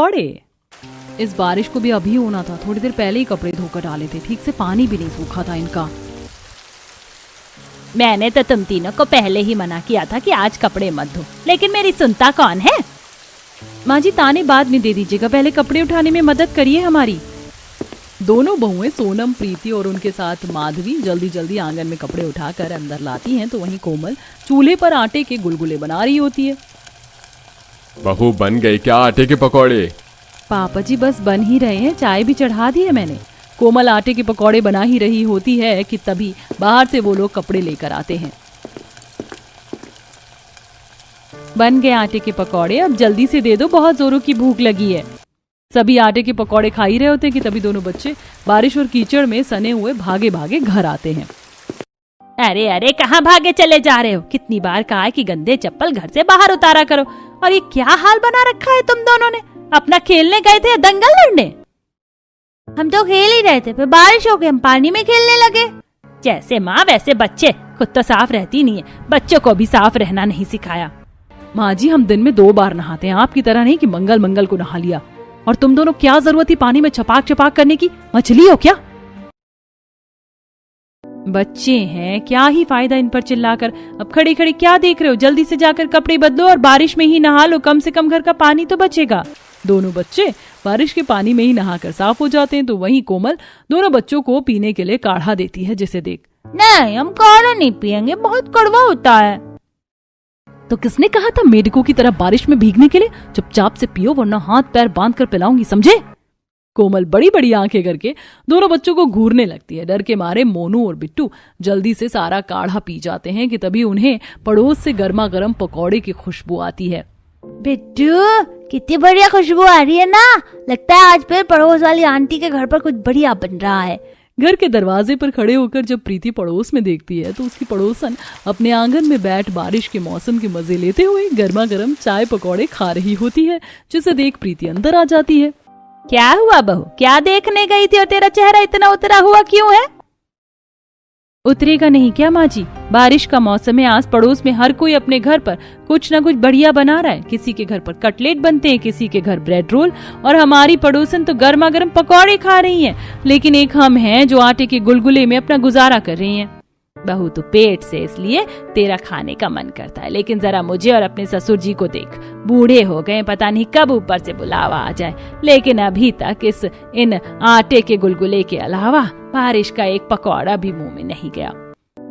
पकौड़े। इस बारिश को भी अभी होना था, थोड़ी देर पहले ही कपड़े धोकर डाले थे, ठीक से पानी भी नहीं सूखा था इनका। मैंने तो तुम तीनों को पहले ही मना किया था कि आज कपड़े मत धो, लेकिन मेरी सुनता कौन है। माँ जी ताने बाद में दे दीजिएगा, पहले कपड़े उठाने में मदद करिए हमारी। दोनों बहुएं सोनम, प्रीति और उनके साथ माधवी जल्दी जल्दी आंगन में कपड़े उठाकर अंदर लाती हैं, तो वहीं कोमल चूल्हे पर आटे के गुलगुले बना रही होती है। बहू बन गए क्या आटे के पकौड़े? पापा जी बस बन ही रहे हैं, चाय भी चढ़ा दी है मैंने। कोमल आटे के पकौड़े बना ही रही होती है कि तभी बाहर से वो लोग कपड़े लेकर आते हैं। बन गए आटे के पकौड़े, अब जल्दी से दे दो, बहुत जोरों की भूख लगी है। सभी आटे के पकौड़े खा ही रहे होते कि तभी दोनों बच्चे बारिश और कीचड़ में सने हुए भागे भागे घर आते हैं। अरे अरे कहाँ भागे चले जा रहे हो? कितनी बार कहा है कि गंदे चप्पल घर से बाहर उतारा करो, और ये क्या हाल बना रखा है तुम दोनों ने? अपना खेलने गए थे या दंगल लड़ने? हम तो खेल ही रहे थे, फिर बारिश हो गई, हम पानी में खेलने लगे। जैसे माँ वैसे बच्चे, खुद तो साफ रहती नहीं है, बच्चों को भी साफ रहना नहीं सिखाया। माँ जी हम दिन में 2 बार नहाते हैं, आपकी तरह नहीं कि मंगल मंगल को नहा लिया। और तुम दोनों क्या जरूरत थी पानी में छपाक छपाक करने की? मछली हो क्या? बच्चे हैं, क्या ही फायदा इन पर चिल्लाकर। अब खड़ी खड़ी क्या देख रहे हो? जल्दी से जाकर कपड़े बदलो और बारिश में ही नहा लो, कम से कम घर का पानी तो बचेगा। दोनों बच्चे बारिश के पानी में ही नहाकर साफ हो जाते हैं, तो वहीं कोमल दोनों बच्चों को पीने के लिए काढ़ा देती है, जिसे देख। नहीं हम काढ़ा नहीं पियेंगे, बहुत कड़वा होता है। तो किसने कहा था मेढकों की तरह बारिश में भीगने के लिए? चुपचाप से पियो वरना हाथ पैर बांध कर पिलाऊंगी, समझे? कोमल बड़ी बड़ी आंखें करके दोनों बच्चों को घूरने लगती है। डर के मारे मोनू और बिट्टू जल्दी से सारा काढ़ा पी जाते हैं कि तभी उन्हें पड़ोस से गर्मा गर्म पकौड़े की खुशबू आती है। बिट्टू कितनी बढ़िया खुशबू आ रही है ना, लगता है आज फिर पड़ोस वाली आंटी के घर पर कुछ बढ़िया बन रहा है। घर के दरवाजे पर खड़े होकर जब प्रीति पड़ोस में देखती है तो उसकी पड़ोसन अपने आंगन में बैठ बारिश के मौसम के मजे लेते हुए गर्मा गर्म चाय पकौड़े खा रही होती है, जिसे देख प्रीति अंदर आ जाती है। क्या हुआ बहू, क्या देखने गई थी और तेरा चेहरा इतना उतरा हुआ क्यों है? उतरेगा नहीं क्या माँ जी? बारिश का मौसम है, आस पड़ोस में हर कोई अपने घर पर कुछ न कुछ बढ़िया बना रहा है। किसी के घर पर कटलेट बनते हैं, किसी के घर ब्रेड रोल, और हमारी पड़ोसन तो गर्मा गर्म पकौड़े खा रही हैं। लेकिन एक हम हैं जो आटे के गुलगुले में अपना गुजारा कर रही हैं। बहू तो पेट से इसलिए तेरा खाने का मन करता है, लेकिन जरा मुझे और अपने ससुर जी को देख, बूढ़े हो गए, पता नहीं कब ऊपर से बुलावा आ जाए, लेकिन अभी तक इन आटे के गुलगुले के अलावा बारिश का एक पकौड़ा भी मुंह में नहीं गया।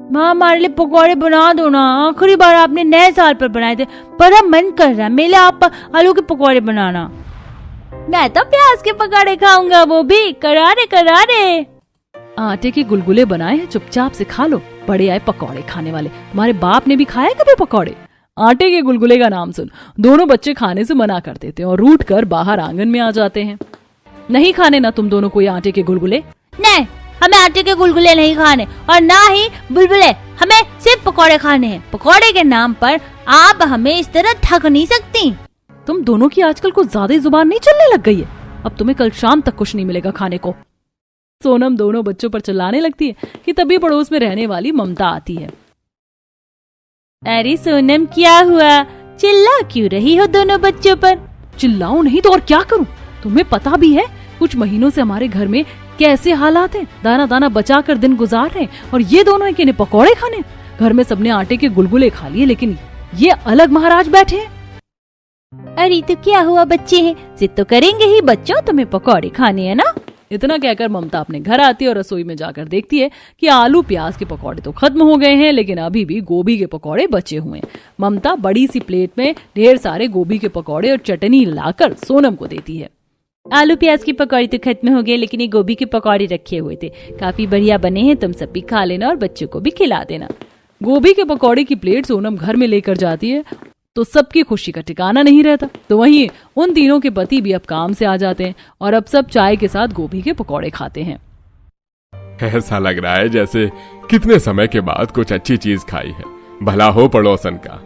माँ हमारे लिए पकौड़े बना दो ना, आखिरी बार आपने नए साल पर बनाए थे, बड़ा मन कर रहा है मेरे आप आलू के पकौड़े बनाना। मैं तो प्याज के पकौड़े खाऊंगा, वो भी करारे करारे। आटे के गुलगुले बनाए हैं, चुपचाप से खा लो। बड़े आए पकौड़े खाने वाले, तुम्हारे बाप ने भी खाए कभी पकौड़े? आटे के गुलगुले का नाम सुन दोनों बच्चे खाने से मना कर देते हैं और रूठ कर बाहर आंगन में आ जाते हैं। नहीं खाने ना तुम दोनों कोई आटे के गुलगुले? नहीं हमें आटे के गुलगुले नहीं खाने, और ना ही बुलबुले, हमें सिर्फ पकौड़े खाने हैं। पकौड़े के नाम पर आप हमें इस तरह ठग नहीं सकती। तुम दोनों की आजकल कुछ ज्यादा ही जुबान नहीं चलने लग गई है? अब तुम्हें कल शाम तक कुछ नहीं मिलेगा खाने को। सोनम दोनों बच्चों पर चिल्लाने लगती है कि तभी पड़ोस में रहने वाली ममता आती है। अरे सोनम क्या हुआ, चिल्ला क्यों रही हो दोनों बच्चों पर? चिल्लाऊं नहीं तो और क्या करूं? तुम्हें पता भी है कुछ महीनों से हमारे घर में कैसे हालात हैं, दाना दाना बचा कर दिन गुजार रहे हैं, और ये दोनों हैं कि पकौड़े खाने। घर में सबने आटे के गुलगुले खा लिए, लेकिन ये अलग महाराज बैठे हैं। अरे तो क्या हुआ, बच्चे हैं, जिद तो करेंगे ही बच्चों, तुम्हें पकौड़े खाने हैं ना। इतना कहकर ममता अपने घर आती है और रसोई में जाकर देखती है कि आलू प्याज के पकौड़े तो खत्म हो गए हैं, लेकिन अभी भी गोभी के पकौड़े बचे हुए हैं। ममता बड़ी सी प्लेट में ढेर सारे गोभी के पकौड़े और चटनी लाकर सोनम को देती है। आलू प्याज के पकौड़े तो खत्म हो गए, लेकिन ये गोभी के पकौड़े रखे हुए थे, काफी बढ़िया बने हैं, तुम सब भी खा लेना और बच्चों को भी खिला देना। गोभी के पकौड़े की प्लेट सोनम घर में लेकर जाती है तो सबकी खुशी का ठिकाना नहीं रहता। तो वहीं उन तीनों के पति भी अब काम से आ जाते हैं और अब सब चाय के साथ गोभी के पकौड़े खाते हैं। ऐसा लग रहा है जैसे कितने समय के बाद कुछ अच्छी चीज खाई है, भला हो पड़ोसन का।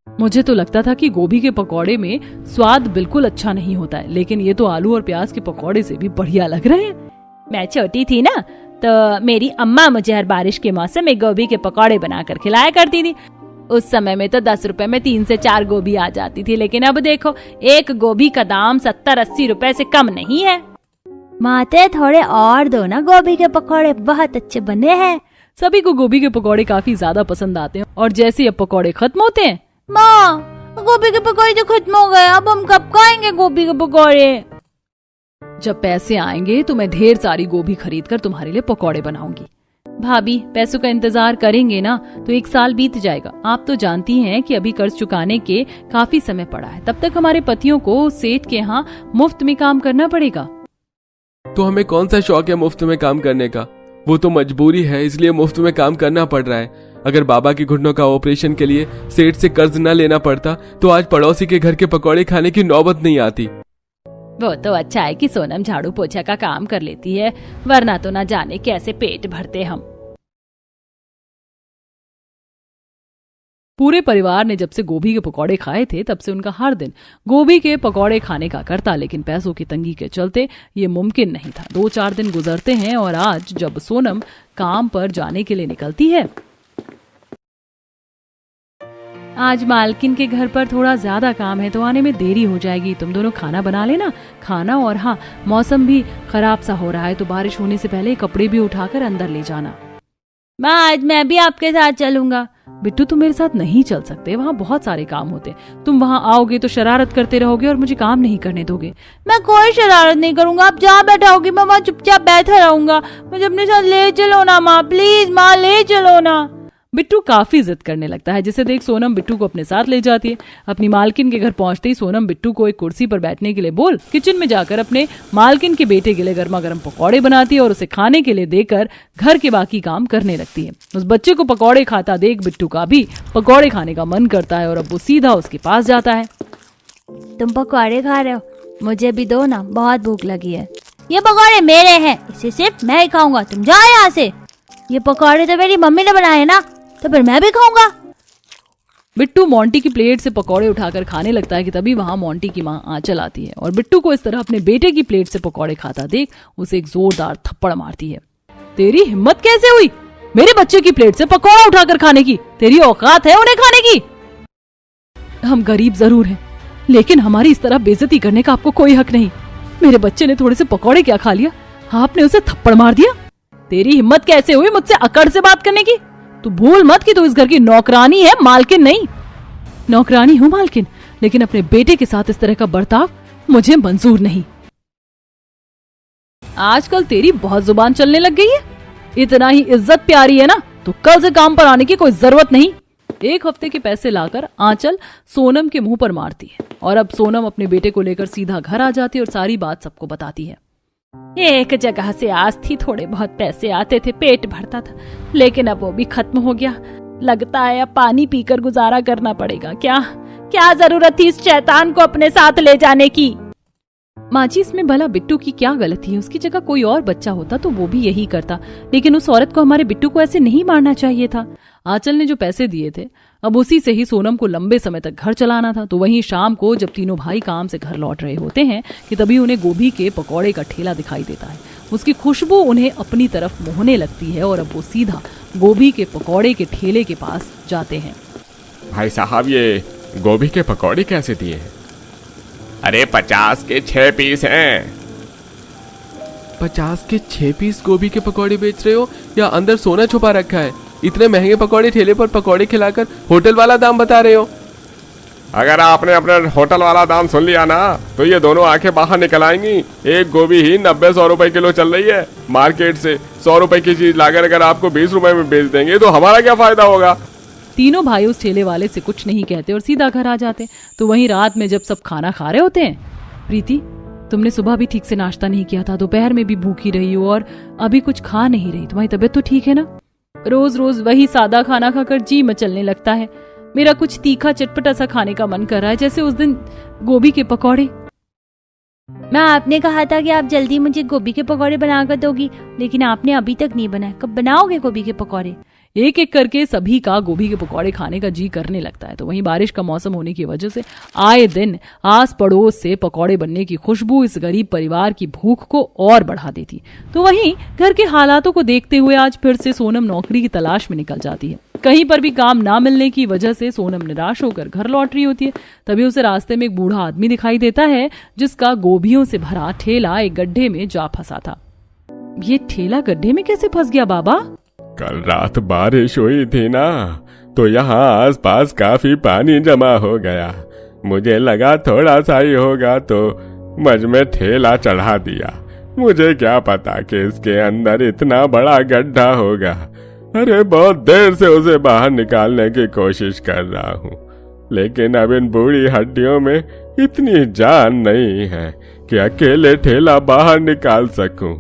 मुझे तो लगता था कि गोभी के पकौड़े में स्वाद बिल्कुल अच्छा नहीं होता है, लेकिन ये तो आलू और प्याज के पकौड़े से भी बढ़िया लग रहे हैं। मैं छोटी थी ना, तो मेरी अम्मा मुझे हर बारिश के मौसम में गोभी के पकौड़े बनाकर खिलाया करती थी। उस समय में तो 10 रुपए में 3 से 4 गोभी आ जाती थी, लेकिन अब देखो एक गोभी का दाम 70-80 रुपए से कम नहीं है। माते थोड़े और दो ना, गोभी के पकौड़े बहुत अच्छे बने हैं। सभी को गोभी के पकौड़े काफी ज्यादा पसंद आते हैं और जैसे अब पकौड़े खत्म होते हैं, माँ गोभी के पकौड़े तो खत्म हो गए, अब हम कब खाएंगे गोभी के पकौड़े? जब पैसे आएंगे तो मैं ढेर सारी गोभी खरीद कर तुम्हारे लिए पकौड़े बनाऊंगी। भाभी, पैसों का इंतजार करेंगे ना तो 1 साल बीत जाएगा। आप तो जानती हैं कि अभी कर्ज चुकाने के काफी समय पड़ा है, तब तक हमारे पतियों को सेठ के यहाँ मुफ्त में काम करना पड़ेगा। तो हमें कौन सा शौक है मुफ्त में काम करने का? वो तो मजबूरी है, इसलिए मुफ्त में काम करना पड़ रहा है। अगर बाबा की घुटनों का ऑपरेशन के लिए सेठ से कर्ज न लेना पड़ता तो आज पड़ोसी के घर के पकौड़े खाने की नौबत नहीं आती। वो तो अच्छा है कि सोनम झाड़ू पोछा का काम कर लेती है, वरना तो ना जाने कैसे पेट भरते हम। पूरे परिवार ने जब से गोभी के पकौड़े खाए थे तब से उनका हर दिन गोभी के पकौड़े खाने का करता, लेकिन पैसों की तंगी के चलते ये मुमकिन नहीं था। 2-4 दिन गुजरते हैं और आज जब सोनम काम पर जाने के लिए निकलती है, आज मालकिन के घर पर थोड़ा ज्यादा काम है तो आने में देरी हो जाएगी, तुम दोनों खाना बना लेना। खाना, और हाँ, मौसम भी खराब सा हो रहा है तो बारिश होने से पहले कपड़े भी उठाकर अंदर ले जाना। माँ आज मैं भी आपके साथ चलूंगा। बिट्टू, तुम मेरे साथ नहीं चल सकते, वहाँ बहुत सारे काम होते। तुम वहाँ आओगे तो शरारत करते रहोगे और मुझे काम नहीं करने दोगे। मैं कोई शरारत नहीं करूंगा, आप जहाँ बैठाओगी मैं वहाँ चुपचाप बैठा रहूंगा। मुझे अपने साथ ले चलो ना माँ, प्लीज माँ ले चलो ना। बिट्टू काफी जिद करने लगता है, जिसे देख सोनम बिट्टू को अपने साथ ले जाती है। अपनी मालकिन के घर पहुंचते ही सोनम बिट्टू को एक कुर्सी पर बैठने के लिए बोल किचन में जाकर अपने मालकिन के बेटे के लिए गर्मा गर्म पकौड़े बनाती है और उसे खाने के लिए देकर घर के बाकी काम करने लगती है। उस बच्चे को पकौड़े खाता देख बिट्टू का भी पकौड़े खाने का मन करता है और अब वो सीधा उसके पास जाता है। तुम पकौड़े खा रहे हो, मुझे भी दो ना, बहुत भूख लगी है। ये पकौड़े मेरे हैं, इसे सिर्फ मैं ही खाऊंगा, तुम जाओ यहाँ से। ये पकौड़े तो मेरी मम्मी ने बनाए ना, तो फिर मैं भी खाऊंगा। बिट्टू मोंटी की प्लेट से पकौड़े उठाकर खाने लगता है कि तभी वहां मोंटी की माँ आंचल आती है और बिट्टू को इस तरह अपने बेटे की प्लेट से पकौड़े खाता देख उसे एक जोरदार थप्पड़ मारती है। तेरी हिम्मत कैसे हुई मेरे बच्चे की प्लेट से पकौड़ा उठाकर खाने की? तेरी औकात है उन्हें खाने की? हम गरीब जरूर हैं, लेकिन हमारी इस तरह बेइज्जती करने का आपको कोई हक नहीं। मेरे बच्चे ने थोड़े से पकौड़े क्या खा लिया, आपने उसे थप्पड़ मार दिया। तेरी हिम्मत कैसे हुई मुझसे अकड़ से बात करने की? तू भूल मत कि तू इस घर की नौकरानी है, मालकिन नहीं। नौकरानी हूं मालकिन, लेकिन अपने बेटे के साथ इस तरह का बर्ताव मुझे मंजूर नहीं। आजकल तेरी बहुत जुबान चलने लग गई है। इतना ही इज्जत प्यारी है ना तो कल से काम पर आने की कोई जरूरत नहीं। 1 हफ्ते के पैसे लाकर आंचल सोनम के मुंह पर मारती है और अब सोनम अपने बेटे को लेकर सीधा घर आ जाती है और सारी बात सबको बताती है। एक जगह से आज थी, थोड़े बहुत पैसे आते थे, पेट भरता था, लेकिन अब वो भी खत्म हो गया। लगता है अब पानी पीकर गुजारा करना पड़ेगा। क्या जरूरत थी इस शैतान को अपने साथ ले जाने की? माँ जी, इसमें भला बिट्टू की क्या गलती है? उसकी जगह कोई और बच्चा होता तो वो भी यही करता, लेकिन उस औरत को हमारे बिट्टू को ऐसे नहीं मारना चाहिए था। आंचल ने जो पैसे दिए थे अब उसी से ही सोनम को लंबे समय तक घर चलाना था। तो वहीं शाम को जब तीनों भाई काम से घर लौट रहे होते हैं कि तभी उन्हें गोभी के पकौड़े का ठेला दिखाई देता है। उसकी खुशबू उन्हें अपनी तरफ मोहने लगती है और अब वो सीधा गोभी के पकौड़े के ठेले के पास जाते हैं। भाई साहब, ये गोभी के पकौड़े कैसे दिए हैं? अरे 50 के 6 पीस हैं। 50 के 6 पीस गोभी के पकौड़े बेच रहे हो या अंदर सोना छुपा रखा है? इतने महंगे पकौड़े ठेले पर पकौड़े खिलाकर होटल वाला दाम बता रहे हो। अगर आपने अपने होटल वाला दाम सुन लिया ना तो ये दोनों आंखें बाहर निकल आएंगी। एक गोभी ही 90-100 रुपए किलो चल रही है। मार्केट से 100 रुपए की चीज लाकर अगर आपको 20 रुपए में बेच देंगे तो हमारा क्या फायदा होगा? तीनों भाई उस ठेले वाले से कुछ नहीं कहते और सीधा घर आ जाते। तो वहीं रात में जब सब खाना खा रहे होते हैं, प्रीति, तुमने सुबह भी ठीक से नाश्ता नहीं किया था, दोपहर में भी भूखी रही हो और अभी कुछ खा नहीं रही, तुम्हारी तबीयत तो ठीक है ना? रोज रोज वही सादा खाना खाकर जी मचलने लगता है। मेरा कुछ तीखा चटपटा सा खाने का मन कर रहा है, जैसे उस दिन गोभी के पकौड़े। मैं आपने कहा था कि आप जल्दी मुझे गोभी के पकौड़े बनाकर दोगी, लेकिन आपने अभी तक नहीं बनाए। कब बनाओगे गोभी के पकौड़े? एक एक करके सभी का गोभी के पकौड़े खाने का जी करने लगता है। तो वहीं बारिश का मौसम होने की वजह से आए दिन आस पड़ोस से पकौड़े बनने की खुशबू इस गरीब परिवार की भूख को और बढ़ा देती। तो वहीं घर के हालातों को देखते हुए आज फिर से सोनम नौकरी की तलाश में निकल जाती है। कहीं पर भी काम ना मिलने की वजह से सोनम निराश होकर घर लौट रही होती है। तभी उसे रास्ते में एक बूढ़ा आदमी दिखाई देता है जिसका गोभियों से भरा ठेला एक गड्ढे में जा फंसा था। ये ठेला गड्ढे में कैसे फंस गया बाबा? कल रात बारिश हुई थी ना, तो यहाँ आसपास काफी पानी जमा हो गया। मुझे लगा थोड़ा सा ही होगा तो मझ में ठेला चढ़ा दिया। मुझे क्या पता कि इसके अंदर इतना बड़ा गड्ढा होगा। अरे बहुत देर से उसे बाहर निकालने की कोशिश कर रहा हूँ, लेकिन अब इन बूढ़ी हड्डियों में इतनी जान नहीं है कि अकेले ठेला बाहर निकाल सकूं।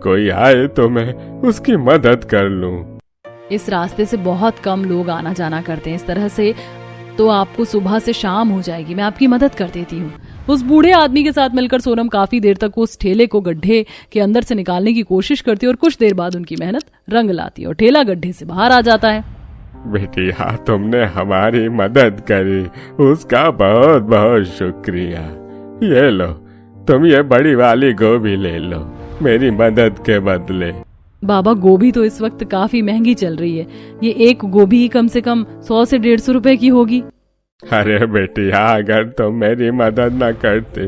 कोई आए तो मैं उसकी मदद कर लूं। इस रास्ते से बहुत कम लोग आना जाना करते हैं, इस तरह से तो आपको सुबह से शाम हो जाएगी, मैं आपकी मदद कर देती हूँ। उस बूढ़े आदमी के साथ मिलकर सोनम काफी देर तक उस ठेले को गड्ढे के अंदर से निकालने की कोशिश करती है और कुछ देर बाद उनकी मेहनत रंग लाती है और ठेला गड्ढे से बाहर आ जाता है। बेटिया, तुमने हमारी मदद करी, उसका बहुत बहुत शुक्रिया। ये लो, तुम ये बड़ी वाली गोभी ले लो मेरी मदद के बदले। बाबा, गोभी तो इस वक्त काफी महंगी चल रही है, ये एक गोभी ही कम से कम 100 से 150 रुपए की होगी। अरे बेटिया, अगर तुम मेरी मदद न करती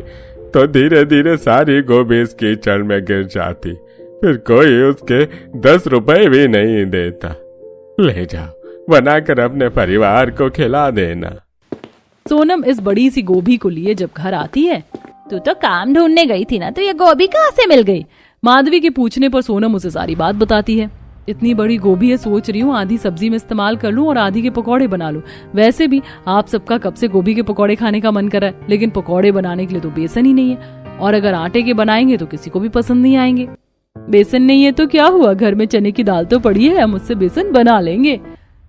तो धीरे धीरे सारी गोभी इस कीचड़ में गिर जाती, फिर कोई उसके 10 रुपए भी नहीं देता। ले जाओ, बनाकर अपने परिवार को खिला देना। सोनम इस बड़ी सी गोभी को लिए जब घर आती है, तू तो काम ढूंढने गई थी ना, तो ये गोभी कहाँ से मिल गई? माधवी के पूछने पर सोनम उसे सारी बात बताती है। इतनी बड़ी गोभी है, सोच रही हूँ आधी सब्जी में इस्तेमाल कर लूं और आधी के पकौड़े बना लूं। वैसे भी आप सबका कब से गोभी के पकौड़े खाने का मन कर रहा है, लेकिन पकौड़े बनाने के लिए तो बेसन ही नहीं है, और अगर आटे के बनाएंगे तो किसी को भी पसंद नहीं आएंगे। बेसन नहीं है तो क्या हुआ, घर में चने की दाल तो पड़ी है, हम उससे बेसन बना लेंगे।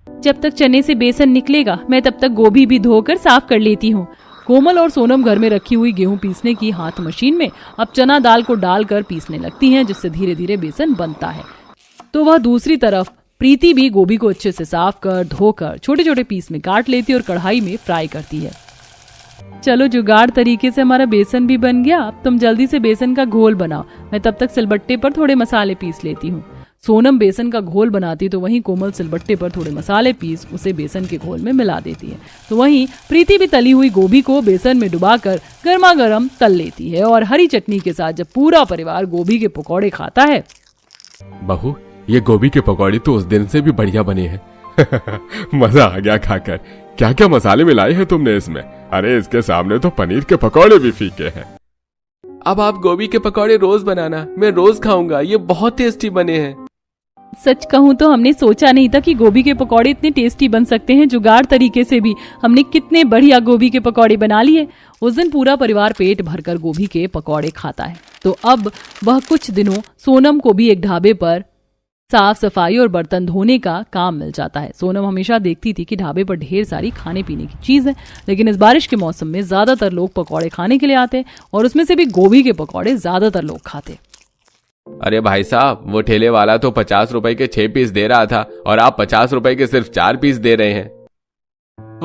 जब तक चने से बेसन निकलेगा मैं तब तक गोभी भी धोकर साफ कर लेती हूँ। कोमल और सोनम घर में रखी हुई गेहूं पीसने की हाथ मशीन में अब चना दाल को डालकर पीसने लगती हैं, जिससे धीरे धीरे बेसन बनता है। तो वह दूसरी तरफ प्रीति भी गोभी को अच्छे से साफ कर धोकर छोटे छोटे पीस में काट लेती है और कढ़ाई में फ्राई करती है। चलो, जुगाड़ तरीके से हमारा बेसन भी बन गया। अब तुम जल्दी से बेसन का घोल बनाओ, मैं तब तक सिलबट्टे पर थोड़े मसाले पीस लेती हूँ। सोनम बेसन का घोल बनाती तो वहीं कोमल सिलबट्टे पर थोड़े मसाले पीस उसे बेसन के घोल में मिला देती है। तो वहीं प्रीति भी तली हुई गोभी को बेसन में डुबाकर गर्मा गर्म तल लेती है और हरी चटनी के साथ जब पूरा परिवार गोभी के पकौड़े खाता है। बहू, ये गोभी के पकौड़े तो उस दिन से भी बढ़िया बने हैं। मजा आ गया खाकर। क्या क्या मसाले मिलाए हैं तुमने इसमें? अरे इसके सामने तो पनीर के पकौड़े भी फीके हैं। अब आप गोभी के पकौड़े रोज बनाना, मैं रोज खाऊंगा, ये बहुत टेस्टी बने हैं। सच कहूं तो हमने सोचा नहीं था कि गोभी के पकौड़े इतने टेस्टी बन सकते हैं। जुगाड़ तरीके से भी हमने कितने बढ़िया गोभी के पकौड़े बना लिए। उस दिन पूरा परिवार पेट भरकर गोभी के पकौड़े खाता है। तो अब वह कुछ दिनों सोनम को भी एक ढाबे पर साफ सफाई और बर्तन धोने का काम मिल जाता है। सोनम हमेशा देखती थी कि ढाबे पर ढेर सारी खाने पीने की चीज है, लेकिन इस बारिश के मौसम में ज्यादातर लोग पकौड़े खाने के लिए आते और उसमें से भी गोभी के पकौड़े ज्यादातर लोग खाते। अरे भाई साहब, वो ठेले वाला तो 50 रुपए के 6 पीस दे रहा था और आप 50 रुपए के सिर्फ 4 पीस दे रहे हैं।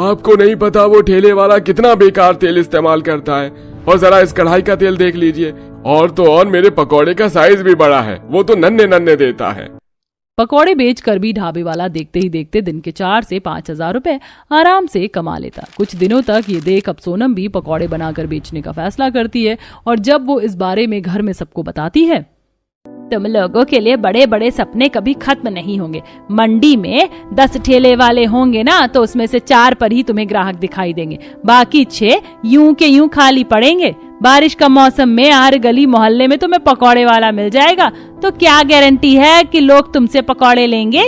आपको नहीं पता वो ठेले वाला कितना बेकार तेल इस्तेमाल करता है। और जरा इस कढ़ाई का तेल देख लीजिए, और तो और मेरे पकौड़े का साइज भी बड़ा है, वो तो नन्हे नन्हे देता है। पकौड़े बेचकर भी ढाबे वाला देखते ही देखते दिन के 4 से 5 हजार रुपए आराम से कमा लेता। कुछ दिनों तक ये देख अब सोनम भी पकौड़े बनाकर बेचने का फैसला करती है और जब वो इस बारे में घर में सबको बताती है, तुम लोगों के लिए बड़े बड़े सपने कभी खत्म नहीं होंगे। मंडी में 10 ठेले वाले होंगे ना, तो उसमें से 4 पर ही तुम्हें ग्राहक दिखाई देंगे, बाकी 6 यूं के यूं खाली पड़ेंगे। बारिश का मौसम में हर गली मोहल्ले में तुम्हें पकौड़े वाला मिल जाएगा, तो क्या गारंटी है कि लोग तुमसे पकौड़े लेंगे?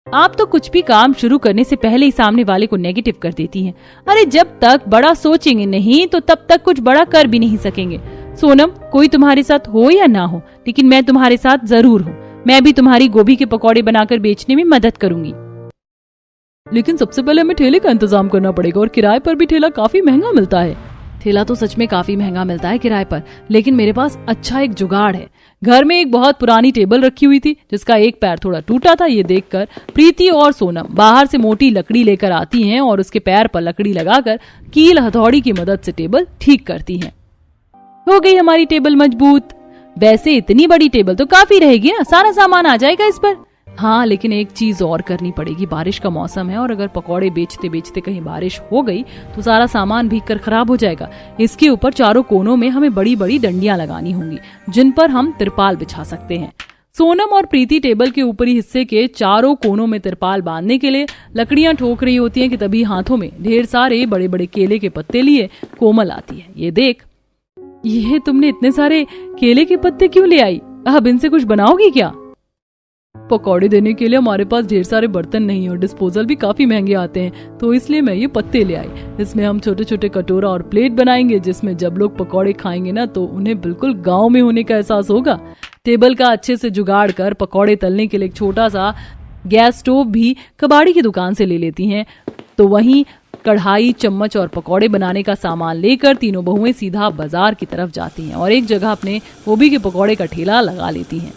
आप तो कुछ भी काम शुरू करने से पहले ही सामने वाले को नेगेटिव कर देती हैं। अरे जब तक बड़ा सोचेंगे नहीं तो तब तक कुछ बड़ा कर भी नहीं सकेंगे। सोनम, कोई तुम्हारे साथ हो या ना हो, लेकिन मैं तुम्हारे साथ जरूर हूँ। मैं भी तुम्हारी गोभी के पकौड़े बनाकर बेचने में मदद करूंगी। लेकिन सबसे पहले हमें ठेले का इंतजाम करना पड़ेगा और किराए पर भी ठेला काफी महंगा मिलता है। ठेला तो सच में काफी महंगा मिलता है किराए पर, लेकिन मेरे पास अच्छा एक जुगाड़ है। घर में एक बहुत पुरानी टेबल रखी हुई थी जिसका एक पैर थोड़ा टूटा था। ये देखकर प्रीति और सोनम बाहर से मोटी लकड़ी लेकर आती हैं और उसके पैर पर लकड़ी लगाकर कील हथौड़ी की मदद से टेबल ठीक करती हैं। हो गई हमारी टेबल मजबूत। वैसे इतनी बड़ी टेबल तो काफी रहेगी ना, सारा सामान आ जाएगा इस पर। हाँ, लेकिन एक चीज और करनी पड़ेगी। बारिश का मौसम है और अगर पकौड़े बेचते बेचते कहीं बारिश हो गई तो सारा सामान भीग कर खराब हो जाएगा। इसके ऊपर चारों कोनों में हमें बड़ी बड़ी डंडियां लगानी होंगी जिन पर हम तिरपाल बिछा सकते हैं। सोनम और प्रीति टेबल के ऊपरी हिस्से के चारों कोनों में तिरपाल बांधने के लिए लकड़ियां ठोक रही होती हैं कि तभी हाथों में ढेर सारे बड़े बड़े केले के पत्ते लिए कोमल आती है। ये देख, ये तुमने इतने सारे केले के पत्ते क्यों ले आई? अब इनसे कुछ बनाओगी क्या? पकौड़े देने के लिए हमारे पास ढेर सारे बर्तन नहीं और डिस्पोजल भी काफी महंगे आते हैं, तो इसलिए मैं ये पत्ते ले आई। इसमें हम छोटे छोटे कटोरा और प्लेट बनाएंगे जिसमें जब लोग पकौड़े खाएंगे ना तो उन्हें बिल्कुल गांव में होने का एहसास होगा। टेबल का अच्छे से जुगाड़ कर पकौड़े तलने के लिए एक छोटा सा गैस स्टोव भी कबाड़ी की दुकान से ले लेती हैं। तो वहीं कढ़ाई, चम्मच और पकौड़े बनाने का सामान लेकर तीनों बहुएं सीधा बाजार की तरफ जाती हैं और एक जगह अपने गोभी के पकौड़े का ठेला लगा लेती हैं।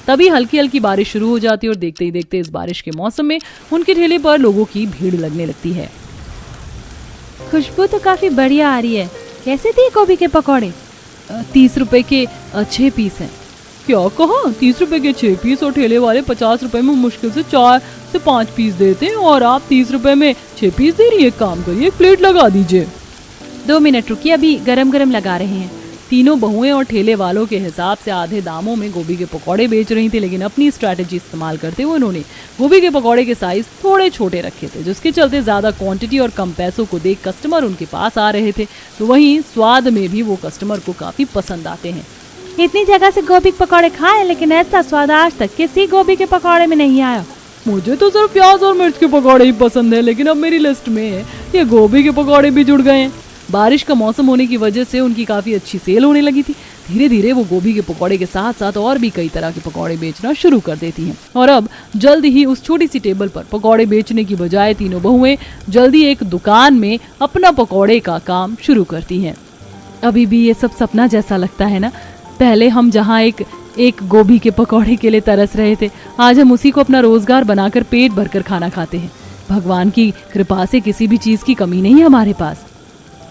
तभी हल्की हल्की बारिश शुरू हो जाती है और देखते ही देखते इस बारिश के मौसम में उनके ठेले पर लोगों की भीड़ लगने लगती है। खुशबू तो काफी बढ़िया आ रही है। कैसे दिए गोभी के पकौड़े? 30 रुपए के 6 पीस हैं। क्या कहा? 30 रुपए के 6 पीस और ठेले वाले 50 रुपए में मुश्किल से 4 से 5 पीस देते हैं और आप 30 रुपए में 6 पीस दे रही है। एक काम करिए, एक प्लेट लगा दीजिए। 2 मिनट रुकिए, अभी गरम गरम लगा रहे हैं। तीनों बहुएं और ठेले वालों के हिसाब से आधे दामों में गोभी के पकौड़े बेच रही थी, लेकिन अपनी स्ट्रैटेजी इस्तेमाल करते हुए उन्होंने गोभी के पकौड़े के साइज थोड़े छोटे रखे थे, जिसके चलते ज्यादा क्वांटिटी और कम पैसों को देख कस्टमर उनके पास आ रहे थे। तो वहीं स्वाद में भी वो कस्टमर को काफी पसंद आते हैं। इतनी जगह से गोभी के पकौड़े खाए लेकिन ऐसा स्वाद आज तक किसी गोभी के पकौड़े में नहीं आया। मुझे तो सिर्फ प्याज और मिर्च के पकौड़े ही पसंद है, लेकिन अब मेरी लिस्ट में ये गोभी के पकौड़े भी जुड़ गए हैं। बारिश का मौसम होने की वजह से उनकी काफी अच्छी सेल होने लगी थी। धीरे धीरे वो गोभी के पकौड़े के साथ साथ और भी कई तरह के पकौड़े बेचना शुरू कर देती हैं और अब जल्द ही उस छोटी सी टेबल पर पकौड़े बेचने की बजाय तीनों बहुएं जल्दी एक दुकान में अपना पकौड़े का काम शुरू करती हैं। अभी भी ये सब सपना जैसा लगता है ना। पहले हम जहाँ एक गोभी के पकौड़े के लिए तरस रहे थे, आज हम उसी को अपना रोजगार बनाकर पेट भरकर खाना खाते हैं। भगवान की कृपा से किसी भी चीज की कमी नहीं है हमारे पास।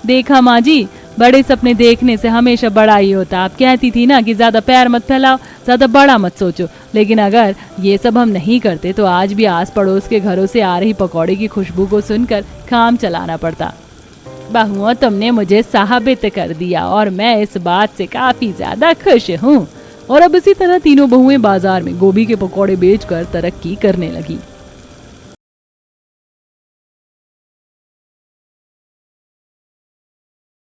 देखा माँ जी, बड़े सपने देखने से हमेशा बड़ा ही होता। आप कहती थी ना कि ज्यादा पैर मत फैलाओ, ज्यादा बड़ा मत सोचो, लेकिन अगर ये सब हम नहीं करते तो आज भी आस पड़ोस के घरों से आ रही पकौड़े की खुशबू को सुनकर काम चलाना पड़ता। बहुओं, तुमने मुझे साबित कर दिया और मैं इस बात से काफी ज्यादा खुश हूँ। और अब इसी तरह तीनों बहुएं बाजार में गोभी के पकौड़े बेचकर तरक्की करने लगी।